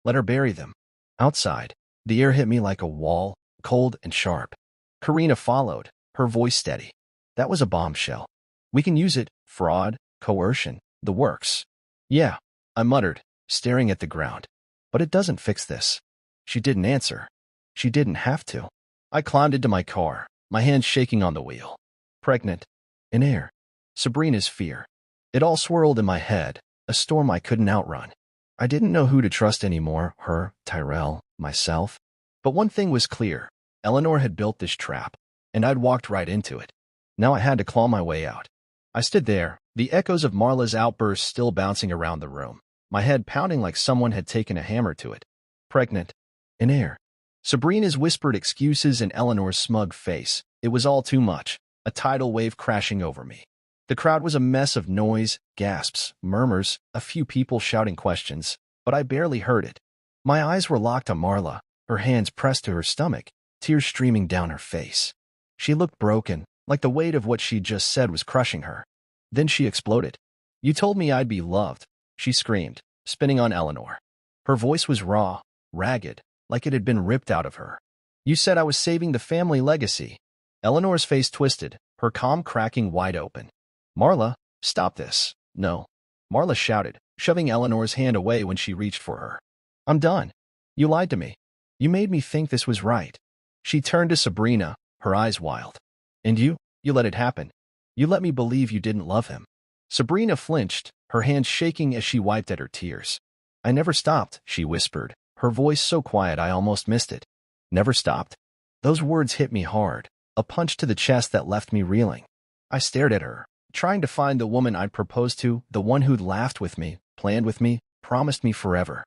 Let her bury them. Outside, the air hit me like a wall, cold and sharp. Karina followed, her voice steady. That was a bombshell. We can use it, fraud, coercion, the works. Yeah, I muttered, staring at the ground. But it doesn't fix this. She didn't answer. She didn't have to. I climbed into my car, my hands shaking on the wheel. Pregnant. In air. Sabrina's fear. It all swirled in my head, a storm I couldn't outrun. I didn't know who to trust anymore, her, Tyrell, myself. But one thing was clear. Eleanor had built this trap, and I'd walked right into it. Now I had to claw my way out. I stood there, the echoes of Marla's outburst still bouncing around the room, my head pounding like someone had taken a hammer to it. Pregnant. In air. Sabrina's whispered excuses and Eleanor's smug face. It was all too much, a tidal wave crashing over me. The crowd was a mess of noise, gasps, murmurs, a few people shouting questions, but I barely heard it. My eyes were locked on Marla, her hands pressed to her stomach, tears streaming down her face. She looked broken, like the weight of what she'd just said was crushing her. Then she exploded. You told me I'd be loved, she screamed, spinning on Eleanor. Her voice was raw, ragged, like it had been ripped out of her. You said I was saving the family legacy. Eleanor's face twisted, her calm cracking wide open. Marla, Stop this. No. Marla shouted, shoving Eleanor's hand away when she reached for her. I'm done. You lied to me. You made me think this was right. She turned to Sabrina, her eyes wild. And you let it happen. You let me believe you didn't love him. Sabrina flinched, her hands shaking as she wiped at her tears. I never stopped, she whispered, her voice so quiet I almost missed it. Never stopped? Those words hit me hard, a punch to the chest that left me reeling. I stared at her, trying to find the woman I'd proposed to, the one who'd laughed with me, planned with me, promised me forever.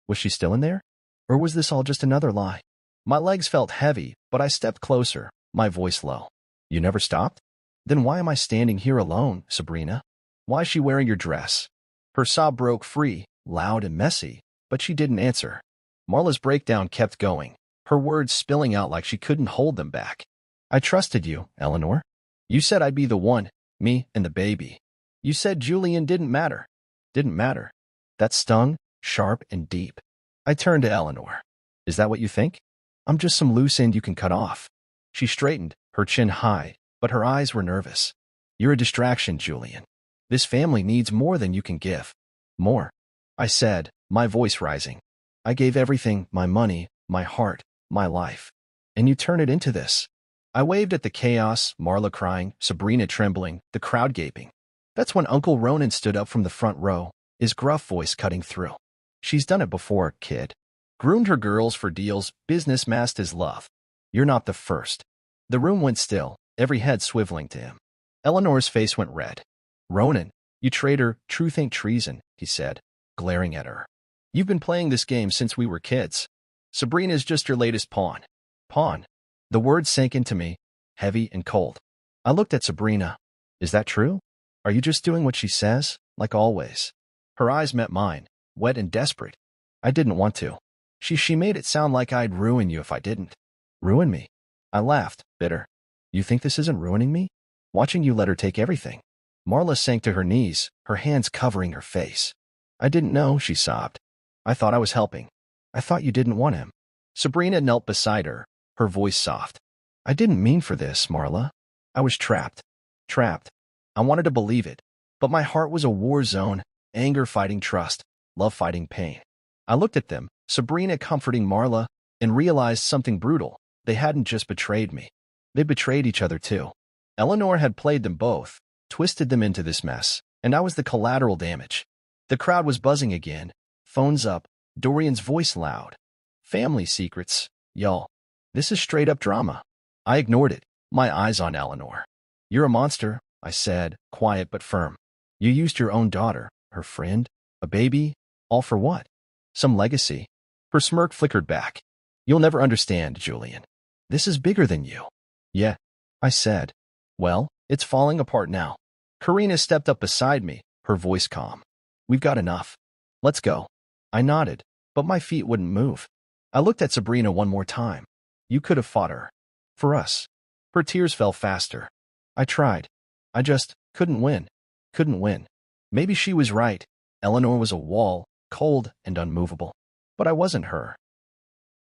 Was she still in there? Or was this all just another lie? My legs felt heavy, but I stepped closer, my voice low. You never stopped? Then why am I standing here alone, Sabrina? Why is she wearing your dress? Her sob broke free, loud and messy, but she didn't answer. Marla's breakdown kept going, her words spilling out like she couldn't hold them back. I trusted you, Eleanor. You said I'd be the one, me and the baby. You said Julian didn't matter. Didn't matter. That stung, sharp and deep. I turned to Eleanor. Is that what you think? I'm just some loose end you can cut off. She straightened, her chin high, but her eyes were nervous. You're a distraction, Julian. This family needs more than you can give. More. I said, my voice rising. I gave everything, my money, my heart, my life. And you turn it into this. I waved at the chaos, Marla crying, Sabrina trembling, the crowd gaping. That's when Uncle Ronan stood up from the front row, his gruff voice cutting through. She's done it before, kid. Groomed her girls for deals, business masked his love. You're not the first. The room went still, every head swiveling to him. Eleanor's face went red. Ronan, you traitor, truth ain't treason, he said, glaring at her. You've been playing this game since we were kids. Sabrina's just your latest pawn. Pawn. The words sank into me, heavy and cold. I looked at Sabrina. Is that true? Are you just doing what she says, like always? Her eyes met mine, wet and desperate. I didn't want to. She made it sound like I'd ruin you if I didn't. Ruin me? I laughed, bitter. You think this isn't ruining me? Watching you let her take everything. Marla sank to her knees, her hands covering her face. I didn't know, she sobbed. I thought I was helping. I thought you didn't want him. Sabrina knelt beside her, her voice soft. I didn't mean for this, Marla. I was trapped. Trapped. I wanted to believe it, but my heart was a war zone, anger fighting trust, love fighting pain. I looked at them, Sabrina comforting Marla, and realized something brutal. They hadn't just betrayed me. They betrayed each other too. Eleanor had played them both, twisted them into this mess, and I was the collateral damage. The crowd was buzzing again, phones up, Dorian's voice loud. Family secrets, y'all. This is straight up drama. I ignored it, my eyes on Eleanor. You're a monster, I said, quiet but firm. You used your own daughter, her friend, a baby, all for what? Some legacy. Her smirk flickered back. You'll never understand, Julian. This is bigger than you. Yeah, I said. Well, it's falling apart now. Karina stepped up beside me, her voice calm. We've got enough. Let's go. I nodded, but my feet wouldn't move. I looked at Sabrina one more time. You could have fought her. For us. Her tears fell faster. I tried. I just couldn't win. Couldn't win. Maybe she was right. Eleanor was a wall, cold and unmovable. But I wasn't her.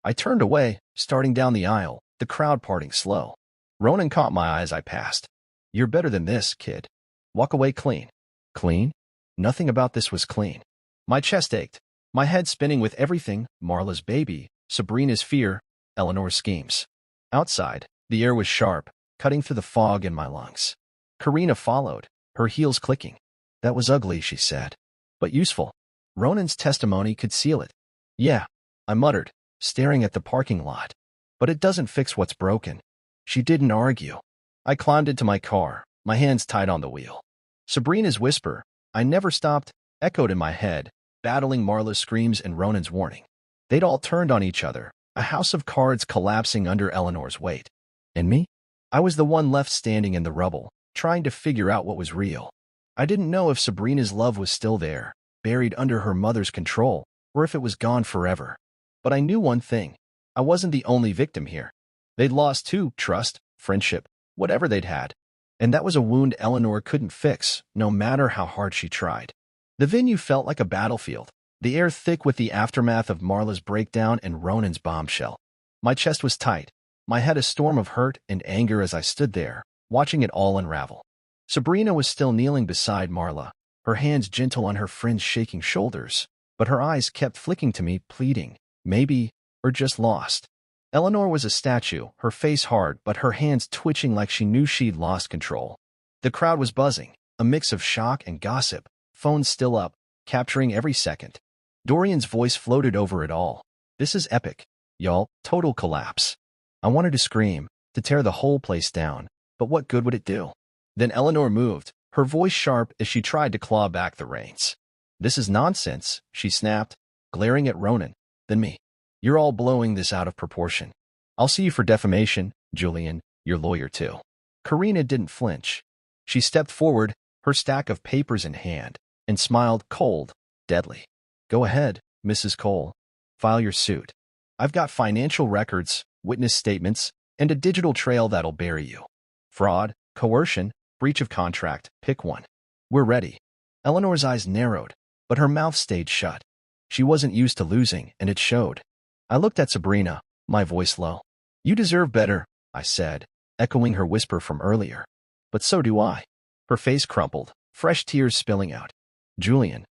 I turned away, starting down the aisle, the crowd parting slow. Ronan caught my eye as I passed. You're better than this, kid. Walk away clean. Clean? Nothing about this was clean. My chest ached, my head spinning with everything, Marla's baby, Sabrina's fear, Eleanor's schemes. Outside, the air was sharp, cutting through the fog in my lungs. Karina followed, her heels clicking. That was ugly, she said. But useful. Ronan's testimony could seal it. Yeah, I muttered, staring at the parking lot. But it doesn't fix what's broken. She didn't argue. I climbed into my car, my hands tight on the wheel. Sabrina's whisper, I never stopped, echoed in my head, battling Marla's screams and Ronan's warning. They'd all turned on each other, a house of cards collapsing under Eleanor's weight. And me? I was the one left standing in the rubble, trying to figure out what was real. I didn't know if Sabrina's love was still there, buried under her mother's control, or if it was gone forever. But I knew one thing. I wasn't the only victim here. They'd lost too, trust, friendship, whatever they'd had. And that was a wound Eleanor couldn't fix, no matter how hard she tried. The venue felt like a battlefield, the air thick with the aftermath of Marla's breakdown and Ronan's bombshell. My chest was tight, my head a storm of hurt and anger as I stood there, watching it all unravel. Sabrina was still kneeling beside Marla, her hands gentle on her friend's shaking shoulders, but her eyes kept flicking to me, pleading, maybe, or just lost. Eleanor was a statue, her face hard, but her hands twitching like she knew she'd lost control. The crowd was buzzing, a mix of shock and gossip, phones still up, capturing every second. Dorian's voice floated over it all. This is epic, y'all, total collapse. I wanted to scream, to tear the whole place down, but what good would it do? Then Eleanor moved, her voice sharp as she tried to claw back the reins. This is nonsense, she snapped, glaring at Ronan, then me. You're all blowing this out of proportion. I'll see you for defamation, Julian, your lawyer too. Karina didn't flinch. She stepped forward, her stack of papers in hand, and smiled cold, deadly. Go ahead, Mrs. Cole. File your suit. I've got financial records, witness statements, and a digital trail that'll bury you. Fraud, coercion, breach of contract, pick one. We're ready. Eleanor's eyes narrowed, but her mouth stayed shut. She wasn't used to losing, and it showed. I looked at Sabrina, my voice low. You deserve better, I said, echoing her whisper from earlier. But so do I. Her face crumpled, fresh tears spilling out. Julian,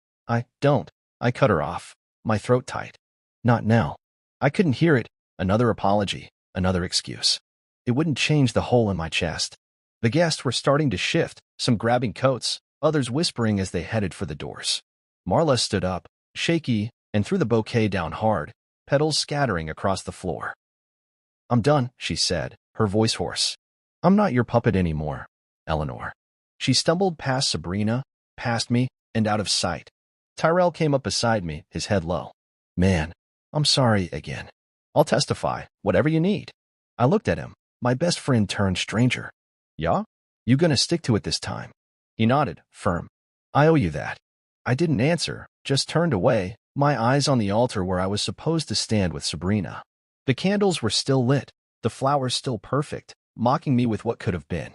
don't. I cut her off, my throat tight. Not now. I couldn't hear it. Another apology, another excuse. It wouldn't change the hole in my chest. The guests were starting to shift, some grabbing coats, others whispering as they headed for the doors. Marla stood up, shaky, and threw the bouquet down hard, petals scattering across the floor. I'm done, she said, her voice hoarse. I'm not your puppet anymore, Eleanor. She stumbled past Sabrina, past me, and out of sight. Tyrell came up beside me, his head low. Man, I'm sorry again. I'll testify, whatever you need. I looked at him, my best friend turned stranger. Yeah? You gonna stick to it this time? He nodded, firm. I owe you that. I didn't answer, just turned away, my eyes on the altar where I was supposed to stand with Sabrina. The candles were still lit, the flowers still perfect, mocking me with what could have been.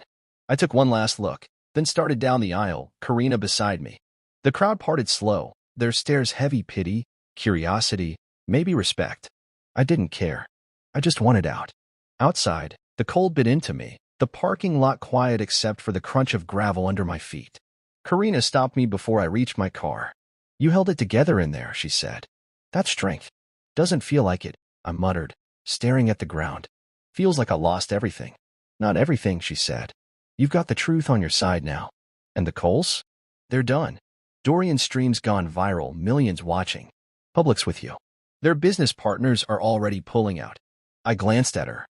I took one last look, then started down the aisle, Karina beside me. The crowd parted slow, their stares heavy pity, curiosity, maybe respect. I didn't care. I just wanted out. Outside, the cold bit into me, the parking lot quiet except for the crunch of gravel under my feet. Karina stopped me before I reached my car. You held it together in there, she said. That's strength. Doesn't feel like it, I muttered, staring at the ground. Feels like I lost everything. Not everything, she said. You've got the truth on your side now. And the Coles? They're done. Dorian's stream's gone viral, millions watching. Public's with you. Their business partners are already pulling out. I glanced at her.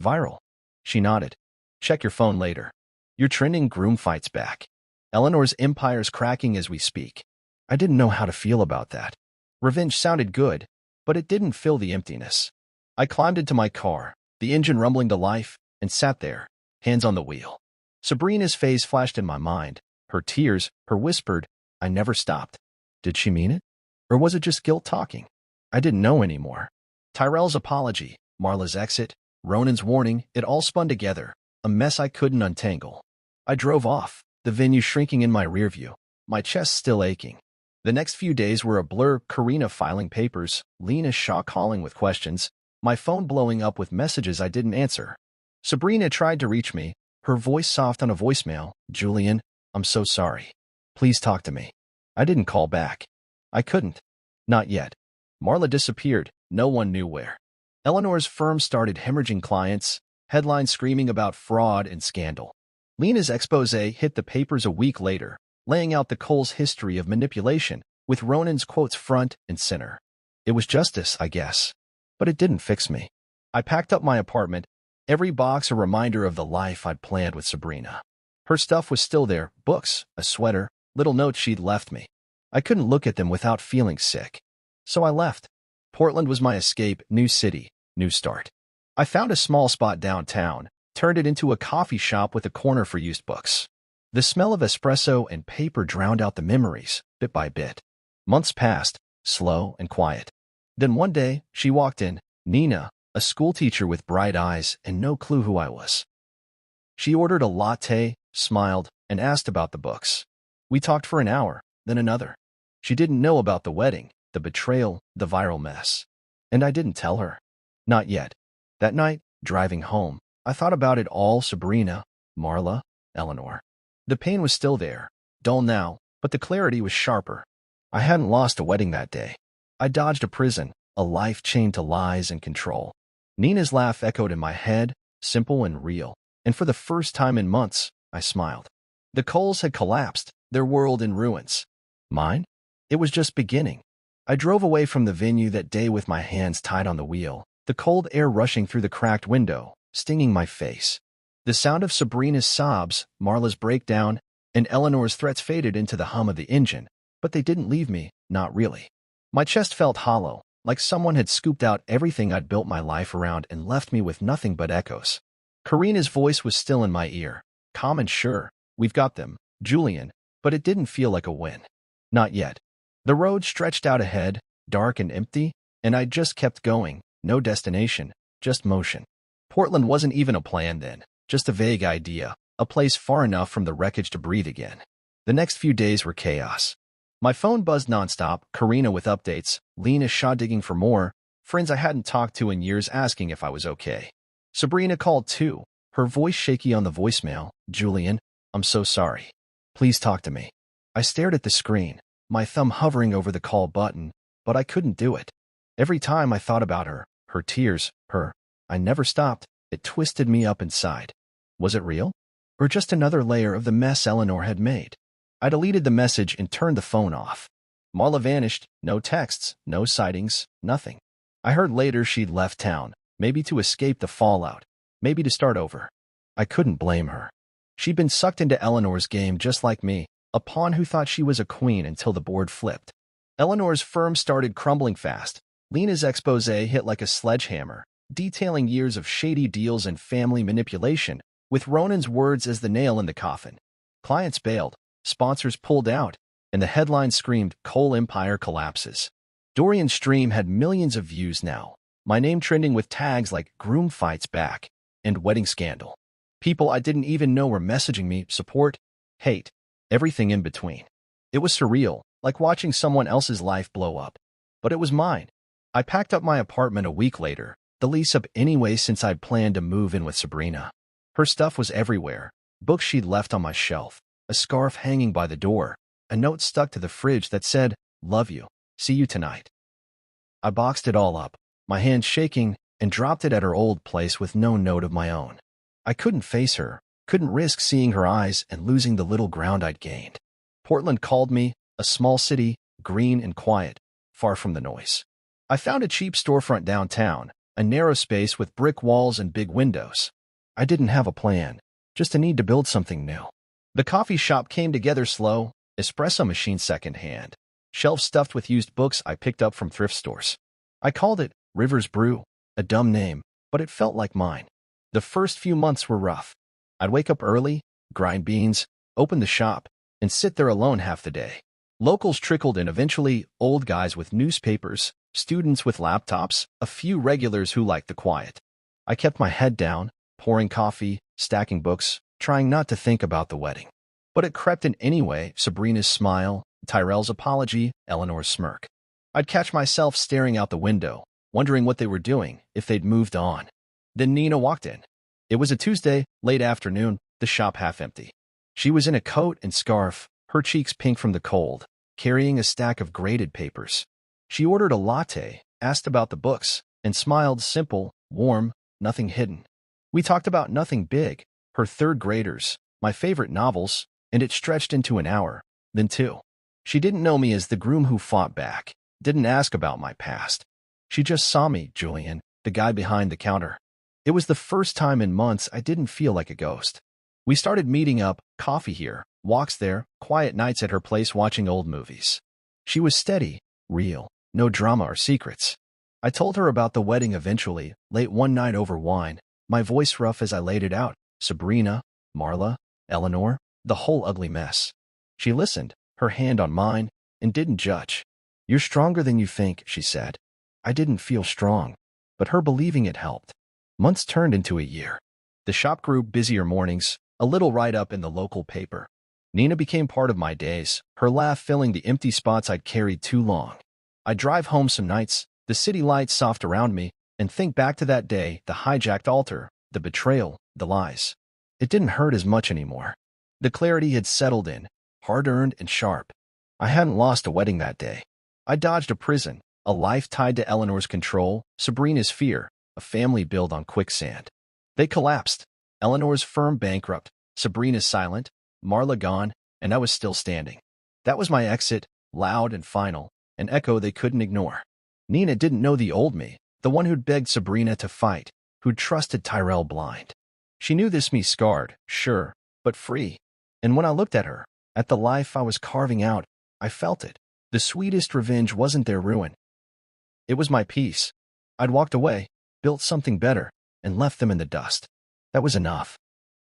Viral. She nodded. Check your phone later. Your trending groom fight's back. Eleanor's empire's cracking as we speak. I didn't know how to feel about that. Revenge sounded good, but it didn't fill the emptiness. I climbed into my car, the engine rumbling to life, and sat there, hands on the wheel. Sabrina's face flashed in my mind, her tears, her whispered, I never stopped. Did she mean it? Or was it just guilt talking? I didn't know anymore. Tyrell's apology, Marla's exit, Ronan's warning, it all spun together, a mess I couldn't untangle. I drove off, the venue shrinking in my rearview, my chest still aching. The next few days were a blur, Karina filing papers, Lena Shaw calling with questions, my phone blowing up with messages I didn't answer. Sabrina tried to reach me, her voice soft on a voicemail. Julian, I'm so sorry. Please talk to me. I didn't call back. I couldn't. Not yet. Marla disappeared, no one knew where. Eleanor's firm started hemorrhaging clients, headlines screaming about fraud and scandal. Lena's expose hit the papers a week later, laying out the Coles' history of manipulation, with Ronan's quotes front and center. It was justice, I guess. But it didn't fix me. I packed up my apartment, every box a reminder of the life I'd planned with Sabrina. Her stuff was still there, books, a sweater, little notes she'd left me. I couldn't look at them without feeling sick. So I left. Portland was my escape, new city, new start. I found a small spot downtown, turned it into a coffee shop with a corner for used books. The smell of espresso and paper drowned out the memories, bit by bit. Months passed, slow and quiet. Then one day, she walked in, Nina, a schoolteacher with bright eyes and no clue who I was. She ordered a latte, smiled, and asked about the books. We talked for an hour, then another. She didn't know about the wedding, the betrayal, the viral mess. And I didn't tell her. Not yet. That night, driving home, I thought about it all, Sabrina, Marla, Eleanor. The pain was still there, dull now, but the clarity was sharper. I hadn't lost a wedding that day. I dodged a prison, a life chained to lies and control. Nina's laugh echoed in my head, simple and real, and for the first time in months, I smiled. The Coles had collapsed, their world in ruins. Mine? It was just beginning. I drove away from the venue that day with my hands tied on the wheel, the cold air rushing through the cracked window, stinging my face. The sound of Sabrina's sobs, Marla's breakdown, and Eleanor's threats faded into the hum of the engine, but they didn't leave me, not really. My chest felt hollow, like someone had scooped out everything I'd built my life around and left me with nothing but echoes. Karina's voice was still in my ear, calm and sure. We've got them, Julian, but it didn't feel like a win. Not yet. The road stretched out ahead, dark and empty, and I just kept going, no destination, just motion. Portland wasn't even a plan then, just a vague idea, a place far enough from the wreckage to breathe again. The next few days were chaos. My phone buzzed nonstop, Karina with updates, Lena digging for more, friends I hadn't talked to in years asking if I was okay. Sabrina called too, her voice shaky on the voicemail. Julian, I'm so sorry. Please talk to me. I stared at the screen, my thumb hovering over the call button, but I couldn't do it. Every time I thought about her tears, I never stopped. It twisted me up inside. Was it real? Or just another layer of the mess Eleanor had made? I deleted the message and turned the phone off. Marla vanished, no texts, no sightings, nothing. I heard later she'd left town, maybe to escape the fallout, maybe to start over. I couldn't blame her. She'd been sucked into Eleanor's game just like me, a pawn who thought she was a queen until the board flipped. Eleanor's firm started crumbling fast. Lena's expose hit like a sledgehammer, detailing years of shady deals and family manipulation, with Ronan's words as the nail in the coffin. Clients bailed, sponsors pulled out, and the headline screamed, "Coal Empire collapses." Dorian's stream had millions of views now, my name trending with tags like "Groom Fights Back" and "Wedding Scandal." People I didn't even know were messaging me support, hate, everything in between. It was surreal, like watching someone else's life blow up. But it was mine. I packed up my apartment a week later, the lease up anyway since I'd planned to move in with Sabrina. Her stuff was everywhere, books she'd left on my shelf, a scarf hanging by the door, a note stuck to the fridge that said, "Love you, see you tonight." I boxed it all up, my hands shaking, and dropped it at her old place with no note of my own. I couldn't face her, couldn't risk seeing her eyes and losing the little ground I'd gained. Portland called me, a small city, green and quiet, far from the noise. I found a cheap storefront downtown, a narrow space with brick walls and big windows. I didn't have a plan, just a need to build something new. The coffee shop came together slow, espresso machine secondhand, shelves stuffed with used books I picked up from thrift stores. I called it River's Brew, a dumb name, but it felt like mine. The first few months were rough. I'd wake up early, grind beans, open the shop, and sit there alone half the day. Locals trickled in eventually, old guys with newspapers, students with laptops, a few regulars who liked the quiet. I kept my head down, pouring coffee, stacking books, trying not to think about the wedding. But it crept in anyway, Sabrina's smile, Tyrell's apology, Eleanor's smirk. I'd catch myself staring out the window, wondering what they were doing, if they'd moved on. Then Nina walked in. It was a Tuesday, late afternoon, the shop half empty. She was in a coat and scarf, her cheeks pink from the cold, carrying a stack of graded papers. She ordered a latte, asked about the books, and smiled, simple, warm, nothing hidden. We talked about nothing big, her third graders, my favorite novels, and it stretched into an hour, then two. She didn't know me as the groom who fought back, didn't ask about my past. She just saw me, Julian, the guy behind the counter. It was the first time in months I didn't feel like a ghost. We started meeting up, coffee here, walks there, quiet nights at her place watching old movies. She was steady, real, no drama or secrets. I told her about the wedding eventually, late one night over wine, my voice rough as I laid it out. Sabrina, Marla, Eleanor, the whole ugly mess. She listened, her hand on mine, and didn't judge. "You're stronger than you think," she said. I didn't feel strong, but her believing it helped. Months turned into a year. The shop grew, busier mornings, a little write-up in the local paper. Nina became part of my days, her laugh filling the empty spots I'd carried too long. I'd drive home some nights, the city lights soft around me, and think back to that day, the hijacked altar, the betrayal, the lies. It didn't hurt as much anymore. The clarity had settled in, hard-earned and sharp. I hadn't lost a wedding that day. I dodged a prison, a life tied to Eleanor's control, Sabrina's fear, a family built on quicksand. They collapsed. Eleanor's firm bankrupt, Sabrina's silent, Marla gone, and I was still standing. That was my exit, loud and final, an echo they couldn't ignore. Nina didn't know the old me, the one who'd begged Sabrina to fight, who'd trusted Tyrell blind. She knew this me scarred, sure, but free. And when I looked at her, at the life I was carving out, I felt it. The sweetest revenge wasn't their ruin. It was my peace. I'd walked away, built something better, and left them in the dust. That was enough.